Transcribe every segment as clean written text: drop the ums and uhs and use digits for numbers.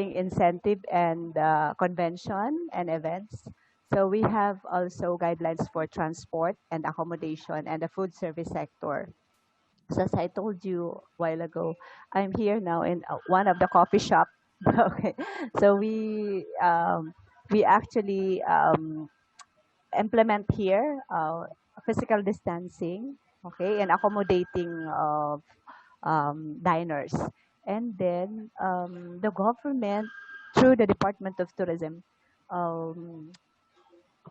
incentive and convention and events. So we have also guidelines for transport and accommodation and the food service sector. So as I told you a while ago, I'm here now in one of the coffee shop. Okay, so we actually implement here physical distancing, okay, and accommodating diners. And then the government, through the Department of Tourism, um,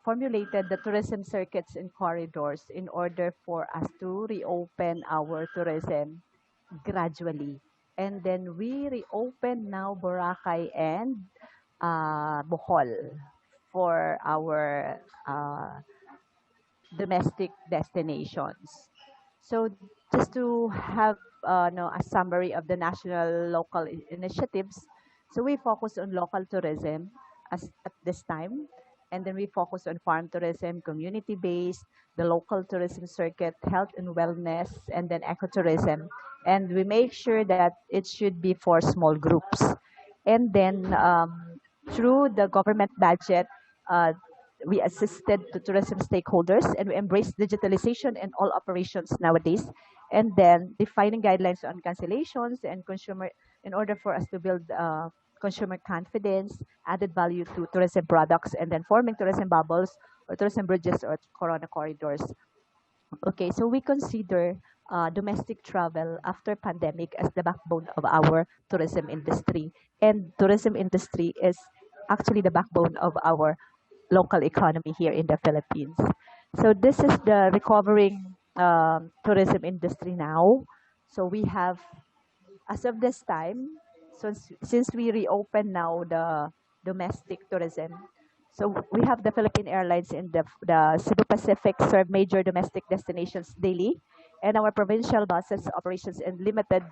formulated the tourism circuits and corridors in order for us to reopen our tourism gradually. And then we reopen now Boracay and Bohol for our domestic destinations. So just to have no, a summary of the national local initiatives, so we focus on local tourism at this time, and then we focus on farm tourism, community-based, the local tourism circuit, health and wellness, and then ecotourism. And we make sure that it should be for small groups. And then through the government budget, uh, we assisted the tourism stakeholders and we embrace digitalization in all operations nowadays. And then defining guidelines on cancellations and consumer in order for us to build consumer confidence, added value to tourism products, and then forming tourism bubbles or tourism bridges or corona corridors. Okay, so we consider domestic travel after pandemic as the backbone of our tourism industry. And tourism industry is actually the backbone of our local economy here in the Philippines. So this is the recovering tourism industry now. So we have, as of this time, since we reopen now the domestic tourism, so we have the Philippine Airlines in the Cebu Pacific serve major domestic destinations daily, and our provincial buses operations in limited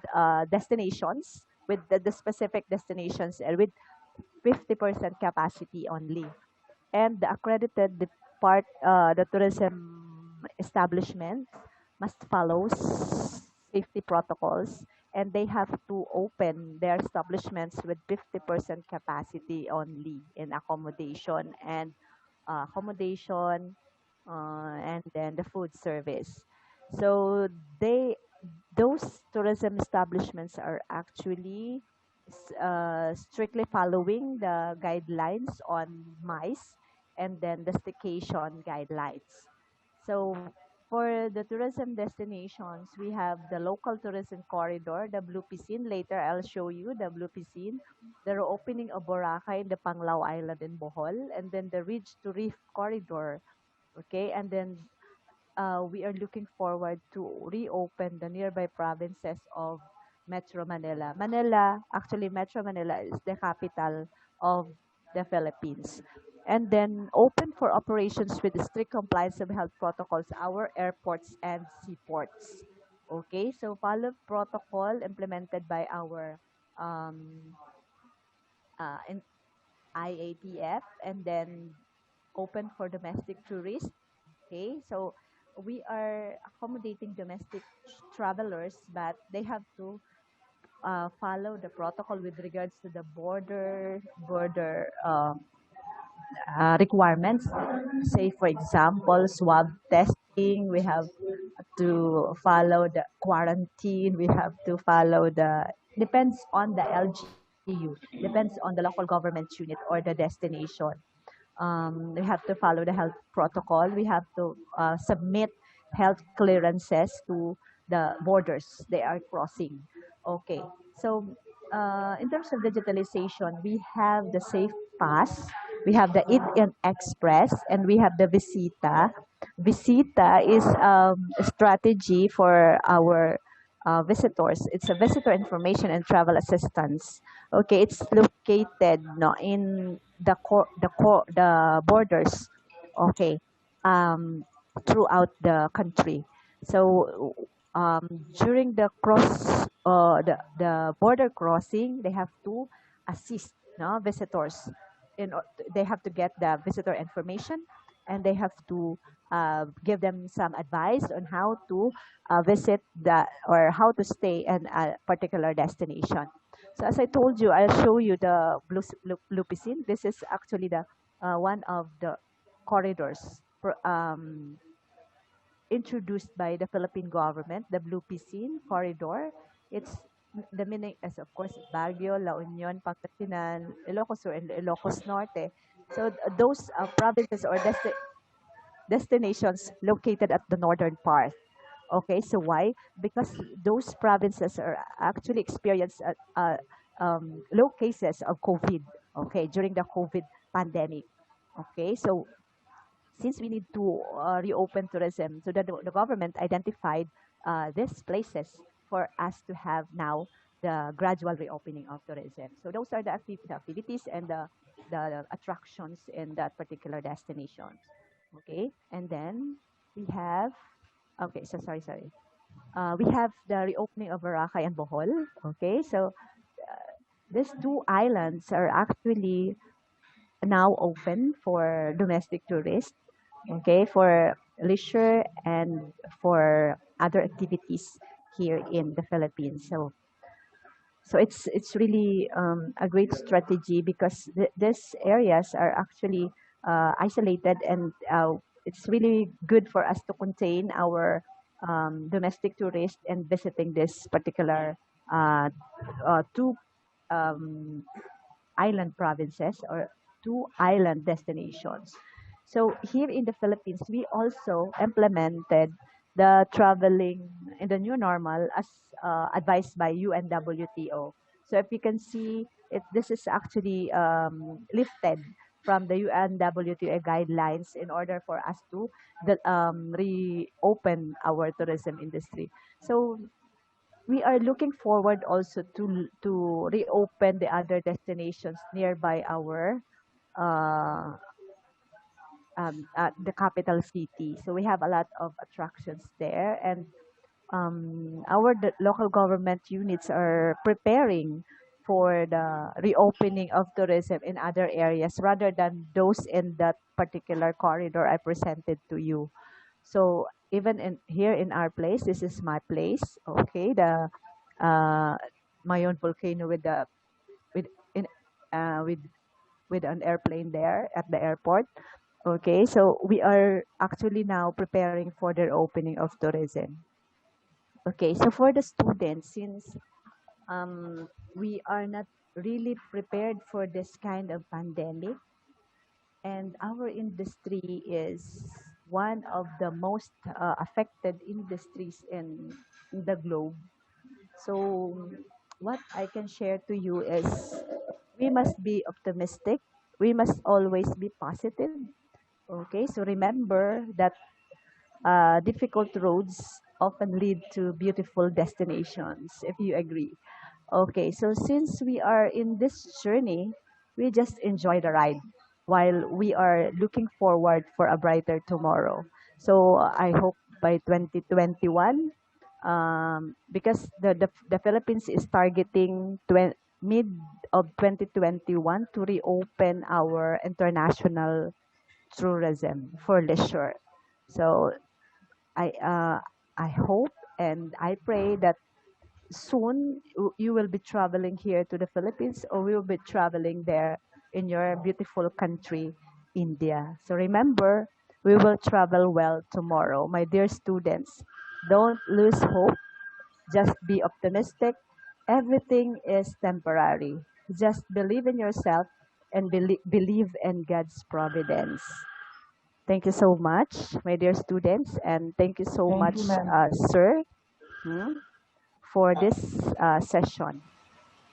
destinations with the specific destinations and with 50% capacity only. And the accredited the tourism establishment must follow safety protocols, and they have to open their establishments with 50% capacity only in accommodation, and then the food service. So they those tourism establishments are actually strictly following the guidelines on mice and then the staycation guidelines. So for the tourism destinations, we have the local tourism corridor, the Blue Piscine. Later, I'll show you the Blue Piscine, the reopening of Boracay and the Panglao Island in Bohol, and then the Ridge to Reef corridor. Okay, and then we are looking forward to reopen the nearby provinces of Metro Manila. Actually, Metro Manila is the capital of the Philippines. And then open for operations with strict compliance of health protocols, our airports and seaports. Okay, so follow protocol implemented by our um, in IATF, and then open for domestic tourists. Okay, so we are accommodating domestic travelers, but they have to follow the protocol with regards to the border requirements. Say, for example, swab testing. We have to follow the quarantine. We have to follow the depends on the LGU, depends on the local government unit or the destination. We have to follow the health protocol. We have to submit health clearances to the borders they are crossing. Okay, so in terms of digitalization, we have the Safe Pass, we have the Eat In Express, and we have the Visita. Visita is a strategy for our visitors. It's a visitor information and travel assistance. Okay, it's located no in the borders. Okay, um, throughout the country. So during the the border crossing, they have to assist no visitors. They have to get the visitor information, and they have to give them some advice on how to visit the or how to stay in a particular destination. So as I told you, I'll show you the blue piscine. This is actually the one of the corridors introduced by the Philippine government, the Blue Piscine corridor. It's the meaning is of course Baguio, La Union, Pangasinan, Ilocos Sur, and Ilocos Norte. So those provinces or destinations located at the northern part. Okay, so why? Because those provinces are actually experience low cases of COVID. Okay, during the COVID pandemic. Okay, so since we need to reopen tourism, so the government identified these places for us to have now the gradual reopening of tourism. So those are the activities and the attractions in that particular destination. Okay, and then we have, okay, so sorry. We have the reopening of Boracay and Bohol. Okay, so these two islands are actually now open for domestic tourists, okay, for leisure and for other activities here in the Philippines. So it's really a great strategy because these areas are actually isolated, and it's really good for us to contain our domestic tourists and visiting this particular uh, two um, island provinces or two island destinations. So here in the Philippines, we also implemented the traveling in the new normal as advised by UNWTO. So if you can see, this is actually lifted from the UNWTO guidelines in order for us to reopen our tourism industry. So we are looking forward also to reopen the other destinations nearby our uh, the capital city. So we have a lot of attractions there, and our local government units are preparing for the reopening of tourism in other areas rather than those in that particular corridor I presented to you. So even in here in our place, this is my place. Okay, the uh, Mayon volcano with in with an airplane there at the airport. Okay, so we are actually now preparing for the opening of tourism. Okay, so for the students, since we are not really prepared for this kind of pandemic, and our industry is one of the most affected industries in the globe. So, what I can share to you is we must be optimistic. We must always be positive. Okay, so remember that difficult roads often lead to beautiful destinations, if you agree. Okay, so since we are in this journey, we just enjoy the ride while we are looking forward for a brighter tomorrow. So I hope by 2021, because the Philippines is targeting mid of 2021 to reopen our international tourism for leisure. So I uh, I hope and I pray that soon you will be traveling here to the Philippines, or we will be traveling there in your beautiful country, India. So remember, we will travel well tomorrow. My dear students, don't lose hope. Just be optimistic. Everything is temporary. Just believe in yourself and believe in God's providence. Thank you so much, my dear students, and thank you so Thank you, much, ma'am. sir, hmm, for this session.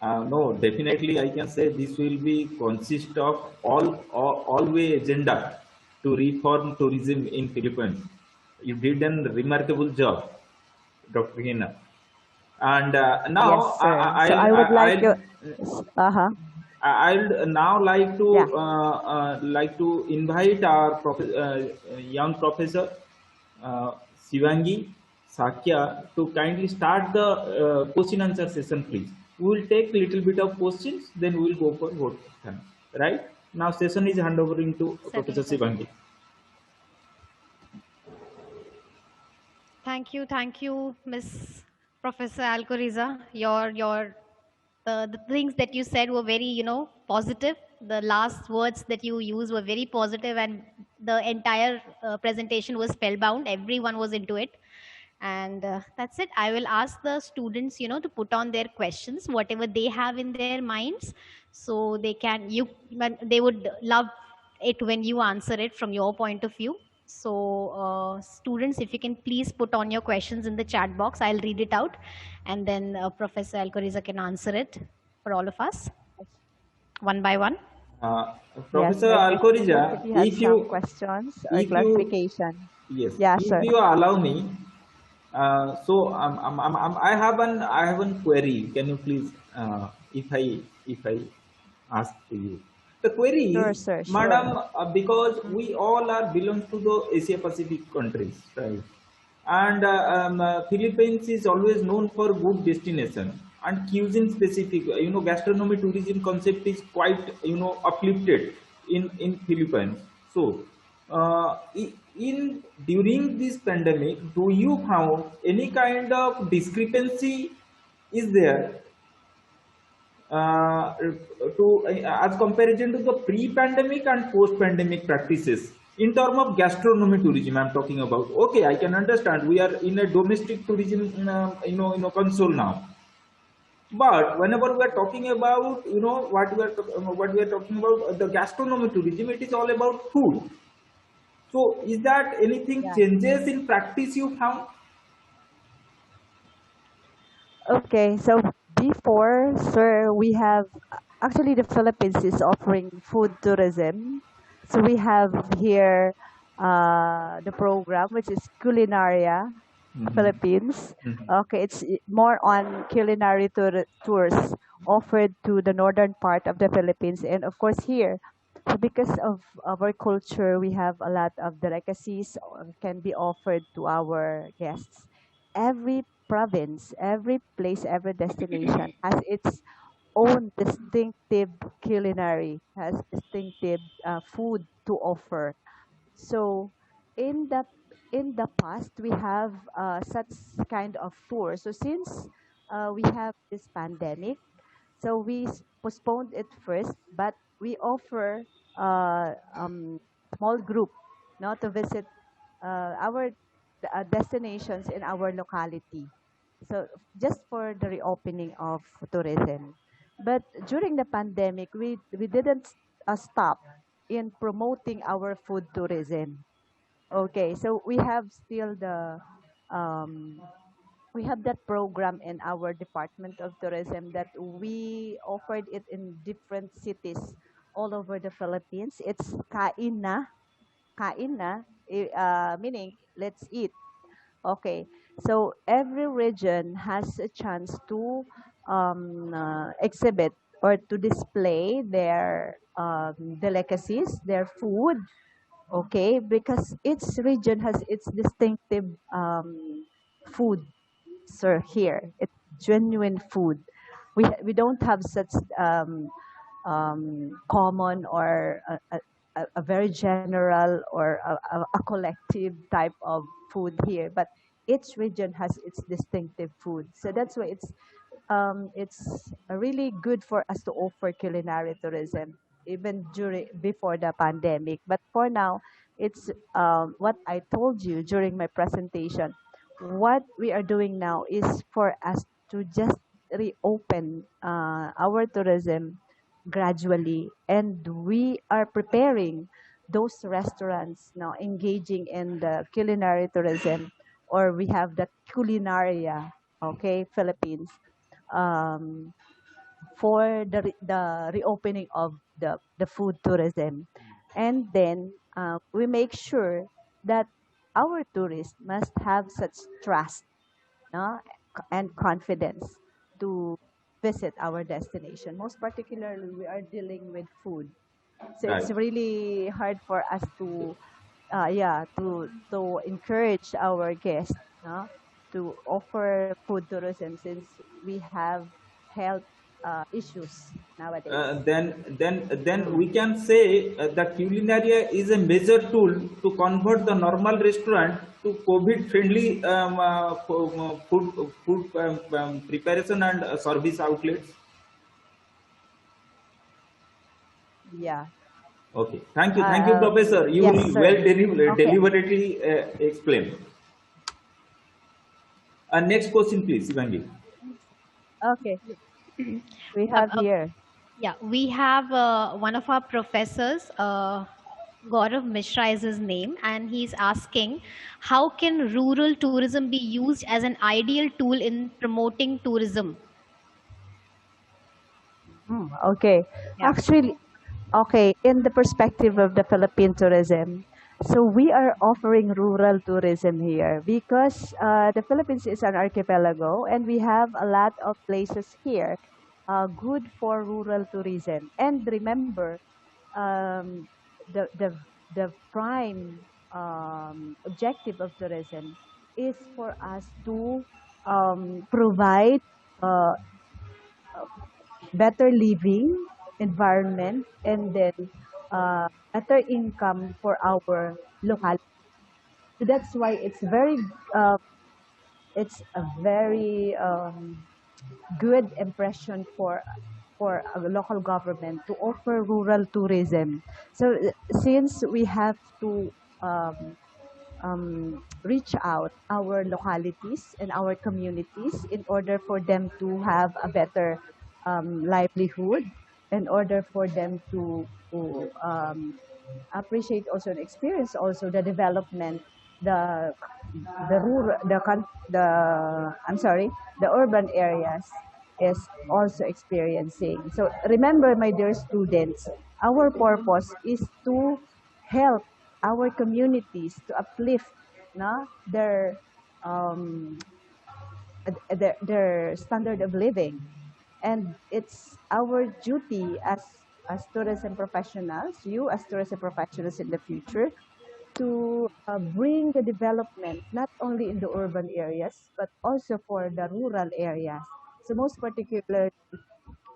No, definitely I can say this will be consist of all way agenda to reform tourism in Philippines. You did a remarkable job, Dr. Hina. And Yes, now sir. So I would like you, uh-huh, I'll now yeah. like to invite our young professor Sivangi Sakya to kindly start the question answer session, please. We will take little bit of questions, then we will go for vote time. Right now, session is handovering to Professor Certainly, certainly. Sivangi. Thank you, Miss Professor Alcoriza. Your The things that you said were very, positive. The last words that you used were very positive, and the entire presentation was spellbound. Everyone was into it. And that's it. I will ask the students, to put on their questions, whatever they have in their minds, so they can, they would love it when you answer it from your point of view. So, students, if you can please put on your questions in the chat box, I'll read it out, and then Professor Alcoriza can answer it for all of us, one by one. Uh, Yes, Professor maybe students, if Alcoriza, you have some questions or if you, clarification. yes, Yeah, if sure. you allow me, so I have one query. Can you please, if I ask to you, the query Sure, is, sir, sure. Madam, because Mhm. we all are belongs to the Asia Pacific countries, right? And Philippines is always known for good destination and cuisine specific. Gastronomy tourism concept is quite uplifted in Philippines. So, in during this pandemic, do you found any kind of discrepancy is there to as comparison to the pre-pandemic and post-pandemic practices in terms of gastronomy tourism? I'm talking about. Okay, I can understand we are in a domestic tourism, console now. But whenever we are talking about, what we are talking about, the gastronomy tourism, it is all about food. So, is that anything Yeah. changes in practice you found? Okay, so before, sir, we have actually the Philippines is offering food tourism. So we have here the program, which is Culinaria Mm-hmm. Philippines. Mm-hmm. Okay, it's more on culinary tours offered to the northern part of the Philippines, and of course here. So because of our culture, we have a lot of delicacies can be offered to our guests. Every province, every place, every destination has its own distinctive culinary, has distinctive food to offer. So in the past, we have such kind of tour. So since we have this pandemic, so we postponed it first, but we offer small group, to visit our destinations in our locality. So just for the reopening of tourism. But during the pandemic, we didn't stop in promoting our food tourism. Okay, so we have still the um, we have that program in our Department of Tourism that we offered it in different cities all over the Philippines. It's kain na, meaning let's eat. Okay, so every region has a chance to exhibit or to display their delicacies, their food. Okay, because each region has its distinctive food, sir. Here, it's genuine food. We don't have such common or a very general or a collective type of food here, but each region has its distinctive food. So that's why it's really good for us to offer culinary tourism even during before the pandemic. But for now, it's what I told you during my presentation. What we are doing now is for us to just reopen our tourism gradually, and we are preparing those restaurants now engaging in the culinary tourism, or we have the culinaria, okay, Philippines, um, for the reopening of the food tourism. And then we make sure that our tourists must have such trust, no, and confidence to visit our destination. Most particularly, we are dealing with food. So Right. it's really hard for us to to encourage our guests, no, to offer food tourism since we have health issues nowadays. Then Mm. we can say that culinaria is a major tool to convert the normal restaurant to COVID friendly food preparation and service outlets. Yeah. Okay, thank you, Professor. You Yes, well sir. Okay. deliberately explained. Next question, please, Ivangi. Okay. We Uh, have uh, here. yeah, we have one of our professors, Gaurav Mishra is his name, and he's asking, how can rural tourism be used as an ideal tool in promoting tourism? Okay. Yeah. Actually, okay, in the perspective of the Philippine tourism, so we are offering rural tourism here because the Philippines is an archipelago and we have a lot of places here good for rural tourism. And remember, um, the, the, the prime objective of tourism is for us to provide uh, better living environment and then better income for our locality. So that's why uh, it's a very good impression for a local government to offer rural tourism. So since we have to um, reach out our localities and our communities in order for them to have a better livelihood, in order for them to appreciate also and experience also the development, the the rural the I'm sorry, the urban areas is also experiencing. So remember, my dear students, our purpose is to help our communities to uplift their um, their standard of living, and it's our duty as tourism professionals, you as tourism professionals in the future, to bring the development not only in the urban areas but also for the rural areas. So most particular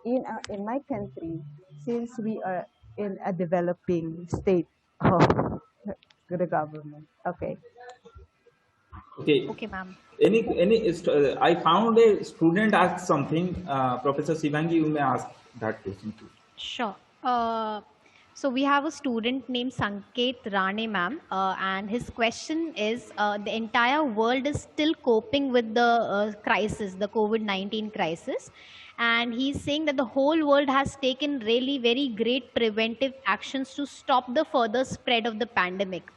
in my country, since we are in a developing state of the government. Okay. Okay. Okay, ma'am. I found a student asked something. Professor Sivangi, you may ask that question too. Sure. So we have a student named Sanket Rane, ma'am, and his question is: the entire world is still coping with the crisis, the COVID-19 crisis, and he's saying that the whole world has taken really very great preventive actions to stop the further spread of the pandemic.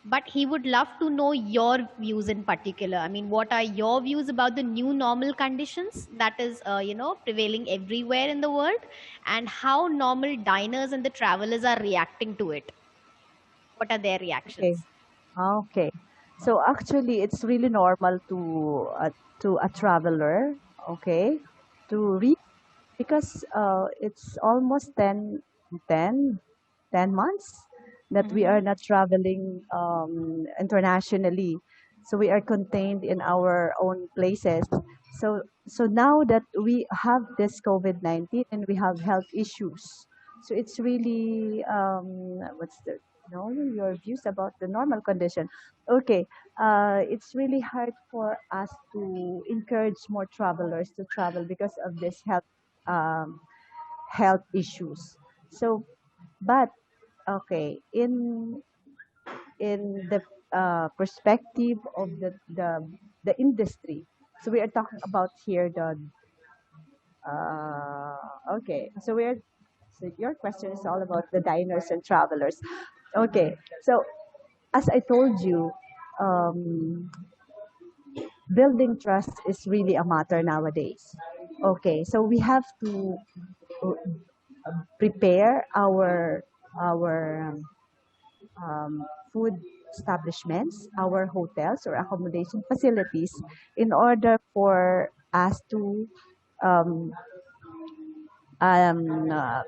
But he would love to know your views in particular. I mean, what are your views about the new normal conditions that is, prevailing everywhere in the world, and how normal diners and the travelers are reacting to it? What are their Okay. reactions? Okay. So actually, it's really normal to a traveler, okay, to read because it's almost 10 10 months that we Mm-hmm. are not traveling internationally. So we are contained in our own places. So now that we have this COVID-19 and we have health issues, so it's really what's the your views about the normal condition. Okay, it's really hard for us to encourage more travelers to travel because of this um, health issues. So, but okay, in the perspective of the industry, so we are talking about here the okay. So your question is all about the diners and travelers. Okay, so as I told you, um, building trust is really a matter nowadays. Okay, so we have to prepare our food establishments, our hotels or accommodation facilities in order for us to um,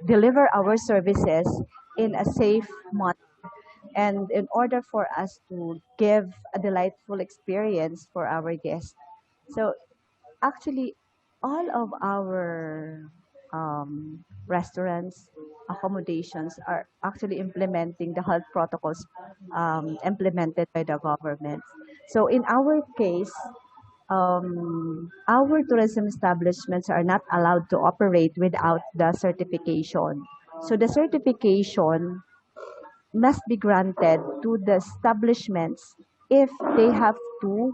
deliver our services in a safe manner and in order for us to give a delightful experience for our guests. So actually, all of our restaurants, accommodations are actually implementing the health protocols implemented by the government. So in our case, our tourism establishments are not allowed to operate without the certification. So the certification must be granted to the establishments if they have to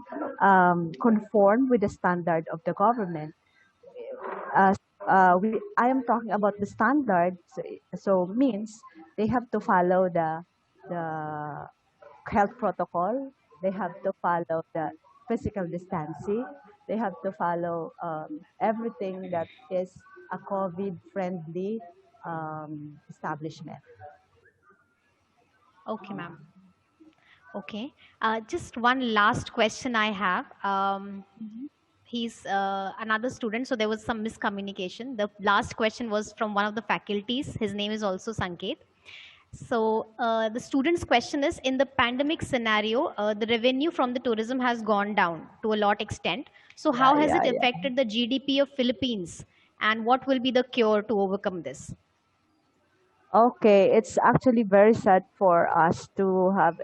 conform with the standard of the government. Uh, I am talking about the standard, so means they have to follow the health protocol. They have to follow the physical distancing. They have to follow everything that is a COVID-friendly establishment. Okay, ma'am. Okay. Just one last question I have. He's another student, so there was some miscommunication. The last question was from one of the faculties. His name is also Sanket. So the student's question is: in the pandemic scenario, the revenue from the tourism has gone down to a lot extent. So Yeah, how has yeah, it yeah. affected the GDP of Philippines, and what will be the cure to overcome this? Okay, it's actually very sad for us to have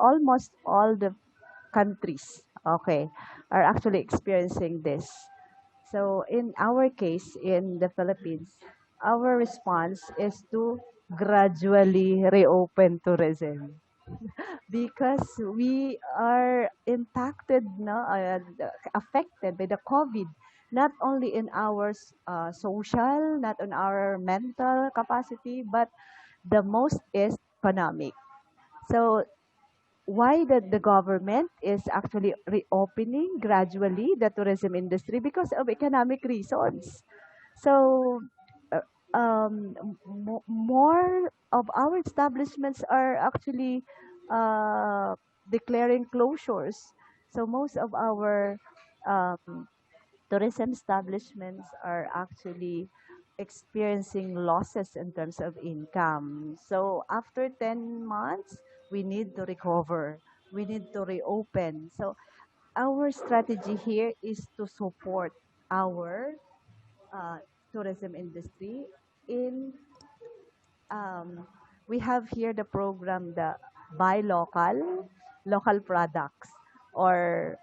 almost all the countries, okay, are actually experiencing this. So in our case in the Philippines, our response is to gradually reopen tourism because we are impacted, no, affected by the COVID, not only in our social, not on our mental capacity, but the most is economic. So why the government is actually reopening gradually the tourism industry because of economic reasons. So uh, more of our establishments are actually uh, declaring closures. So most of our um, tourism establishments are actually experiencing losses in terms of income. So after 10 months, we need to recover. We need to reopen. So our strategy here is to support our uh, tourism industry in we have here the program, the buy local products, or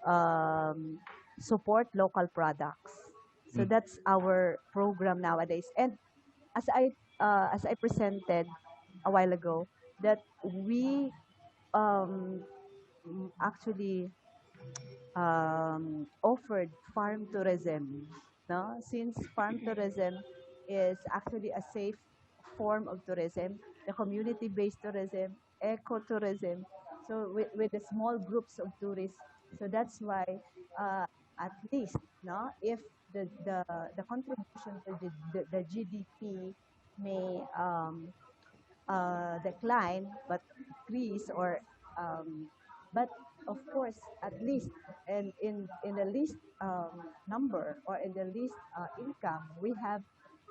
support local products. So Mm. that's our program nowadays. And as I presented a while ago, that we um, actually offered farm tourism. No? Since farm tourism is actually a safe form of tourism, the community-based tourism, ecotourism, so with the small groups of tourists. So that's why uh, at least, no, if the contribution to the GDP may decline but decrease or but of course at least and in the least number or in the least income we have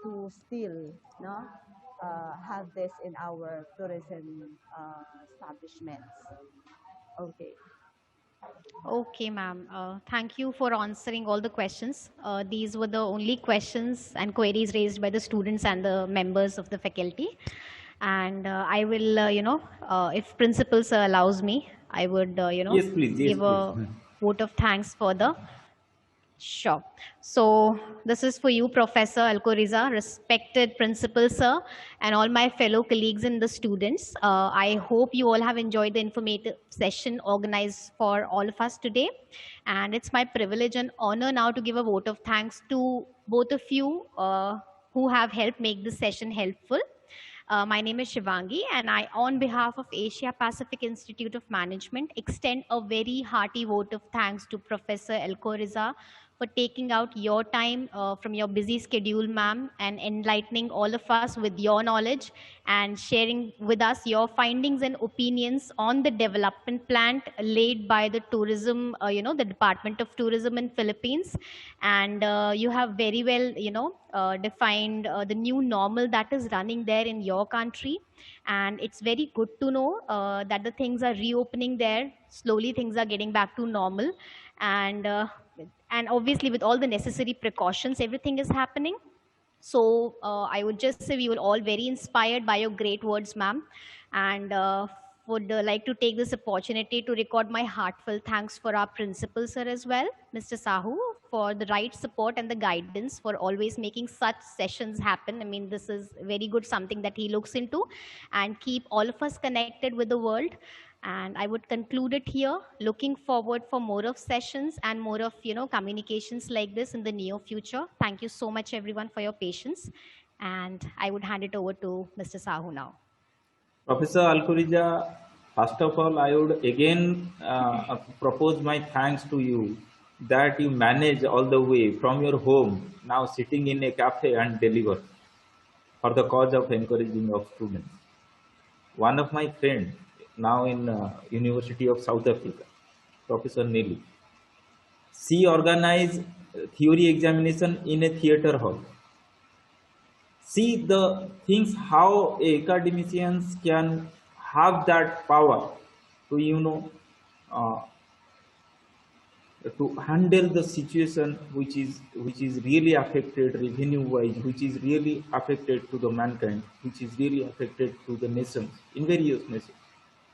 to still no have this in our tourism establishments. Okay. Okay, ma'am. Thank you for answering all the questions. These were the only questions and queries raised by the students and the members of the faculty. And I will, if principal sir allows me, I would, Yes, please. Yes, give please. a vote of thanks for the. Sure. So this is for you, Professor Alcoriza, respected principal, sir, and all my fellow colleagues and the students. I hope you all have enjoyed the informative session organized for all of us today. And it's my privilege and honor now to give a vote of thanks to both of you who have helped make this session helpful. My name is Shivangi, and I, on behalf of Asia Pacific Institute of Management, extend a very hearty vote of thanks to Professor Elcoriza for taking out your time from your busy schedule, ma'am, and enlightening all of us with your knowledge and sharing with us your findings and opinions on the development plan laid by the tourism, the Department of Tourism in Philippines. And you have very well, defined the new normal that is running there in your country. And it's very good to know that the things are reopening there. Slowly, things are getting back to normal. And and obviously, with all the necessary precautions, everything is happening. So I would just say we were all very inspired by your great words, ma'am. And would like to take this opportunity to record my heartfelt thanks for our principal sir as well, Mr. Sahu, for the right support and the guidance for always making such sessions happen. I mean, this is very good, something that he looks into, and keep all of us connected with the world. And I would conclude it here, looking forward for more of sessions and more of communications like this in the near future. Thank you so much everyone for your patience, and I would hand it over to Mr. Sahu now. Professor Alcoriza, first of all, I would again propose my thanks to you that you manage all the way from your home, now sitting in a cafe and deliver for the cause of encouraging of students. One of my friends, now in University of South Africa, Professor Nelly, she organized theory examination in a theater hall. See the things how academicians can have that power to uh, to handle the situation which is really affected revenue wise, which is really affected to the mankind, which is really affected to the nations in various nations.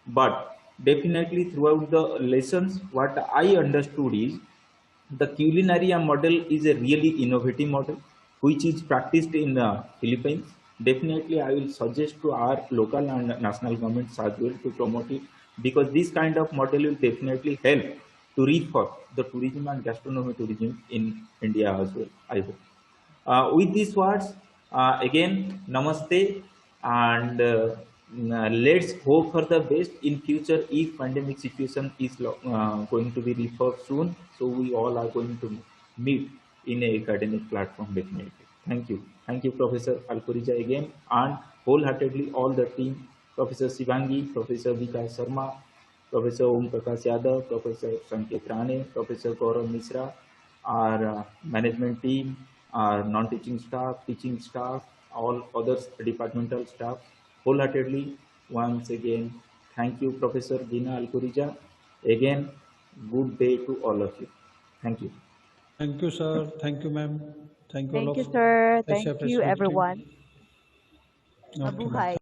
But definitely throughout the lessons, what I understood is the culinary model is a really innovative model which is practiced in Philippines. Definitely, I will suggest to our local and national governments as well to promote it, because this kind of model will definitely help to reform the tourism and gastronomy tourism in India as well, I hope. With these words, again, namaste, and let's hope for the best in future if pandemic situation is going to be resolved soon. So we all are going to meet in a academic platform definitely. Thank you, Professor Alcoriza again, and wholeheartedly all the team, Professor Sivangi, Professor Vikas Sharma, Professor Om Prakash Yadav, Professor Sanket Rane, Professor Gaurav Misra, our management team, our non-teaching staff, teaching staff, all other departmental staff, wholeheartedly once again. Thank you, Professor Gina Alcoriza. Again, good day to all of you. Thank you. Thank you, sir. Thank you, ma'am. Thank you all Thank of you, sir. Asia Thank you, Pacific team. everyone. Okay, ma'am. Mabuhay.